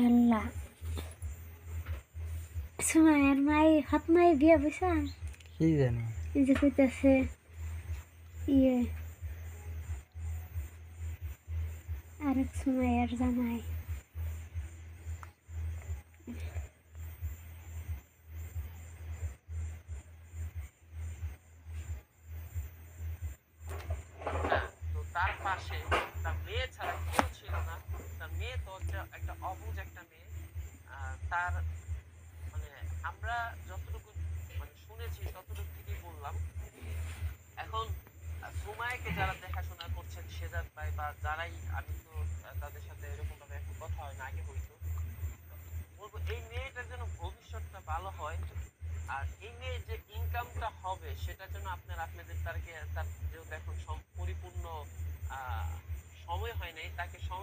আল্লাহ সুমাইয়ার মাই হাত মাই বিয়ে বসান কি জানি এই যে কইতাছে ইয়ে আরেক সুমাইয়ার জামাই হ্যাঁ, তো তার পাশে তার মেয়ে ছাড়া কেউ ছিল না। তার মেয়ে তো হচ্ছে একটা অবুঝ একটা মেয়ে। তার মানে আমরা যতটুকু মানে শুনেছি ততটুকু থেকেই বললাম। এখন সুমাইয়াকে যারা দেখাশোনা করছেন সেজাদ ভাই বা যারাই, আমি তো তাদের সাথে এরকম ভাবে এখন কথা হয় না, আগে হইতো। বলবো এই মেয়েটার জন্য ভবিষ্যৎটা ভালো হয়। আর এই মেয়ের যে ইনকামটা হবে সেটার জন্য আপনাদের তার যেহেতু এখন পরিপূর্ণ আহ সময় হয় নাই, তাকে সময়